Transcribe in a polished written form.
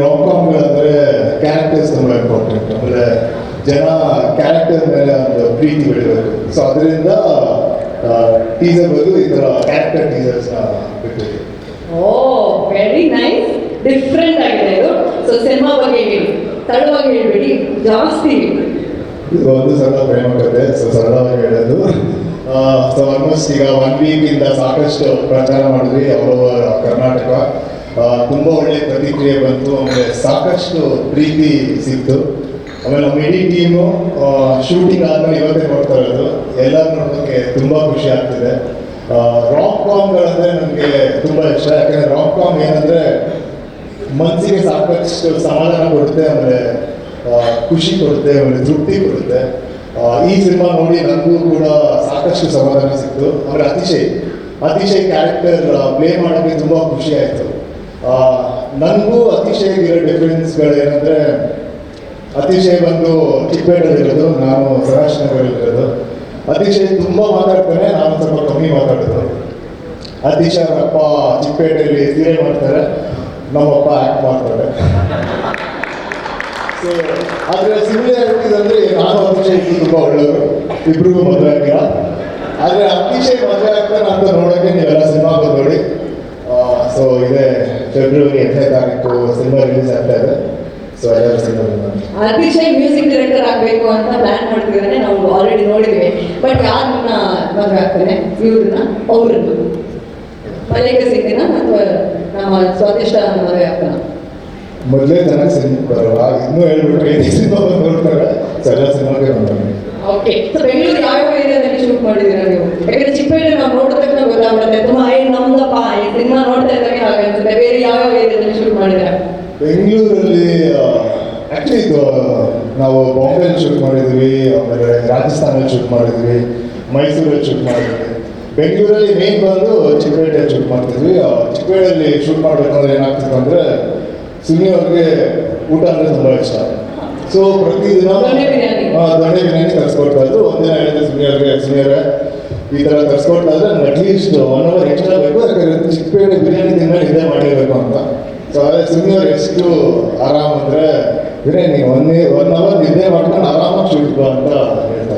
ರಾಮ್-ಕಾಮ್ಗಳಂದರೆ characters ತುಂಬ important. ಆಮೇಲೆ ಜನ ಕ್ಯಾರೆಕ್ಟರ್ ಮೇಲೆ ಒಂದು ಪ್ರೀತಿ ಬೆಳಿಬೇಕು. ಸೊ ಅದರಿಂದ ಟೀಸರ್ ಬದಲು ಈ ಥರ ಕ್ಯಾರೆಕ್ಟರ್ ಟೀಸರ್ಸ್ನ ಬಿಟ್ಟಿದೆ. ಓ ವೆರಿ ನೈಸ್, ಡಿಫ್ರೆಂಟ್ ಆಗಿದೆ ಇದು. ಸೊ ಸಿನಿಮಾ ಬಗ್ಗೆ ಹೇಳಿ, ತಡವಾಗಿ ಹೇಳ್ಬೇಡಿ, ಜಾಸ್ತಿ ಹೇಳಿ. ಇದು ಒಂದು ಸರಳ ಪ್ರೇಮ ಕಥೆ, ಸೊ ಸರಳವಾಗಿ ಹೇಳೋದು. ಸೊ ಆಲ್ಮೋಸ್ಟ್ ಈಗ 1 ವೀಕಿಂದ ಸಾಕಷ್ಟು ಪ್ರಚಾರ ಮಾಡಿದ್ವಿ ಆಲ್ ಓವರ್ ಕರ್ನಾಟಕ. ತುಂಬ ಒಳ್ಳೆ ಪ್ರತಿಕ್ರಿಯೆ ಬಂತು, ಆಮೇಲೆ ಸಾಕಷ್ಟು ಪ್ರೀತಿ ಸಿಕ್ತು. ಆಮೇಲೆ ನಮ್ಮ ಇಡೀ ಟೀಮು ಶೂಟಿಂಗ್ ಆದ್ಮೇಲೆ ಇವತ್ತೇ ನೋಡ್ತಾ ಇರೋದು, ಎಲ್ಲರೂ ನೋಡೋಕ್ಕೆ ತುಂಬ ಖುಷಿ ಆಗ್ತಿದೆ. ರಾಮ್-ಕಾಮ್ಗಳಂದರೆ ನನಗೆ ತುಂಬ ಇಷ್ಟ. ಯಾಕಂದರೆ ರಾಮ್-ಕಾಮ್ ಏನಂದರೆ ಮನಸ್ಸಿಗೆ ಸಾಕಷ್ಟು ಸಮಾಧಾನ ಕೊಡುತ್ತೆ, ಆಮೇಲೆ ಖುಷಿ ಕೊಡುತ್ತೆ, ಆಮೇಲೆ ತೃಪ್ತಿ ಕೊಡುತ್ತೆ. ಈ ಸಿನಿಮಾ ನೋಡಿ ನನಗೂ ಕೂಡ ಸಾಕಷ್ಟು ಸಮಾಧಾನ ಸಿಕ್ತು. ಆಮೇಲೆ ಅತಿಶಯ್ ಕ್ಯಾರೆಕ್ಟರ್ ಪ್ಲೇ ಮಾಡೋಕ್ಕೆ ತುಂಬ ಖುಷಿ ಆಯಿತು. ನನಗೂ ಅತಿಶಯ್ಗಿರೋ ಡಿಫ್ರೆನ್ಸ್ಗಳು ಏನಂದರೆ, ಅತಿಶಯ್ ಬಂದು ಚಿಕ್ಕಪೇಟೆಯಲ್ಲಿರೋದು, ನಾನು ಸದಾಶ್ ನಗರಲ್ಲಿರೋದು. ಅತಿಶಯ್ ತುಂಬ ಮಾತಾಡ್ತಾನೆ, ನಾನು ಸ್ವಲ್ಪ ಕಮ್ಮಿ ಮಾತಾಡೋದು. ಅತಿಶಯ್ ಅವ್ರ ಅಪ್ಪ ಚಿಕ್ಕಪೇಟೆಯಲ್ಲಿ ಸೀರೆ ಮಾಡ್ತಾರೆ, ನಮ್ಮಪ್ಪ ಆ್ಯಕ್ಟ್ ಮಾಡ್ತಾರೆ. ಸೊ ಆದರೆ ಸಿಮಿಲಾರಿಟೀಸ್ ಅಂದರೆ ನಾನು ಅತಿಶಯ್ ತುಂಬ ಒಳ್ಳೆಯವರು, ಇಬ್ಬರಿಗೂ ಮದುವೆ ಆಗಿಲ್ಲ. ಆದರೆ ಅತಿಶಯ್ ಮದುವೆ ಆಗ್ತಾನೆ ಅಂತ ನೋಡೋಕ್ಕೆ ನೀವೆಲ್ಲ ಸಿನಿಮಾ ಬಂದು ನೋಡಿ. ಸೊ ಇದೇ ಫೆಬ್ರವರಿ 8ನೇ ತಾರೀಕು ಸಿನಿಮಾ ರಿಲೀಸ್ ಆಗ್ತಾ ಇದೆ. ಸೊ ಎಲ್ಲರೂ ಸಿನಿಮಾ ಅತಿಶಯ್ ಮ್ಯೂಸಿಕ್ ಡೈರೆಕ್ಟರ್ ಆಗಬೇಕು ಅಂತ ಪ್ಲಾನ್ ಮಾಡ್ತಿದ್ದಾನೆ, ನಾವು ಆಲ್ರೆಡಿ ನೋಡಿದ್ವಿ. ಬಟ್ ಯಾರನ್ನ ಮದುವೆ ಆಗ್ತಾನೆ, ಇವ್ರನ್ನ ಅವ್ರದ್ದು ಮಲ್ಲಿಕ ಸಿಂಗಿನ ಅಥವಾ ನಮ್ಮ ಸ್ವಾದಿಷ್ಟ ಮದುವೆ ಆಗ್ತಾನ? ಮೊದಲೇ ಚೆನ್ನಾಗಿ ಸಿನಿಮಾ ಬರಲ್ಲ, ಇನ್ನೂ ಹೇಳ್ಬಿಟ್ರೆ ಈ ಸಿನಿಮಾ ನೋಡ್ತಾರೆ, ಎಲ್ಲ ಸಿನಿಮಾಗೆ ನೋಡ್ತಾರೆ. ಓಕೆ, ಸೊ ಬೆಂಗಳೂರು ಯಾವ ಏರಿಯಾದಲ್ಲಿ ಶೂಟ್ ಮಾಡಿದ್ದೀರಾ ನೀವು? ಯಾಕಂದ್ರೆ ಚಿಕ್ಕಪೇಟೆ ನಾವು ನೋಡೋದಕ್ಕೆ ಗೊತ್ತಾಗ್ಬಿಡುತ್ತೆ, ತುಂಬ ನಮ್ದಪ್ಪ ಈ ಸಿನಿಮಾ ನೋಡ್ತಾ ಇದ್ದಾಗ ಹಾಗನ್ಸುತ್ತೆ. ಬೇರೆ ಯಾವ ಏರಿಯಾದಲ್ಲಿ ಶೂಟ್ ಮಾಡಿದ್ದೀರಾ? ಬೆಂಗಳೂರಲ್ಲಿ ಆ್ಯಕ್ಚುಲಿ ನಾವು ಬಾಂಬೆಯಲ್ಲಿ ಶೂಟ್ ಮಾಡಿದ್ವಿ, ಆಮೇಲೆ ರಾಜಸ್ಥಾನಲ್ಲಿ ಶೂಟ್ ಮಾಡಿದ್ವಿ, ಮೈಸೂರಲ್ಲಿ ಶೂಟ್ ಮಾಡಿದ್ವಿ. ಬೆಂಗಳೂರಲ್ಲಿ ಮೇನ್ ಬಂದು ಚಿಕ್ಕಪೇಟೆಯಲ್ಲಿ ಶೂಟ್ ಮಾಡ್ತಿದ್ವಿ. ಚಿಕ್ಕಪೇಟೆಯಲ್ಲಿ ಶೂಟ್ ಮಾಡಬೇಕಂದ್ರೆ ಏನಾಗ್ತಿತ್ತು ಅಂದರೆ, ಸುನಿ ಅವ್ರಿಗೆ ಊಟ ಅಂದರೆ ತುಂಬ ಇಷ್ಟ. ಸೊ ಪ್ರತಿದಿನ ದೊಣ್ಣೆ ಬಿರಿಯಾನಿ ತರಿಸ್ಕೊಡ್ತಾ ಇದ್ರು. ಒಂದಿನ ಹೇಳಿದ್ರೆ ಸುನಿಯವ್ರೆ ಈ ಥರ ತರಿಸ್ಕೊಡ್ತಾ ಇದ್ರೆ ನಮ್ಗೆ ಅಟ್ಲೀಸ್ಟ್ 1 hour ಎಕ್ಸ್ಟ್ರಾ ಬೇಕು, ಯಾಕಂದರೆ ಚಿಕ್ಕಪೇಟೆ ಬಿರಿಯಾನಿ ತಿಂದ್ಮೇಲೆ ಇದೇ ಮಾಡಿರಬೇಕು ಅಂತ. ಸೊ ಅದೇ ಸುನಿಯವ್ರು ಎಷ್ಟು ಆರಾಮ್ ಅಂದರೆ, ನೀನು 1 hour ನಿದ್ದೆ ಮಾಡ್ಕೊಂಡು ಆರಾಮಾಗಿ ಶೂಟ್ ಅಂತ ಹೇಳ್ತಾರೆ.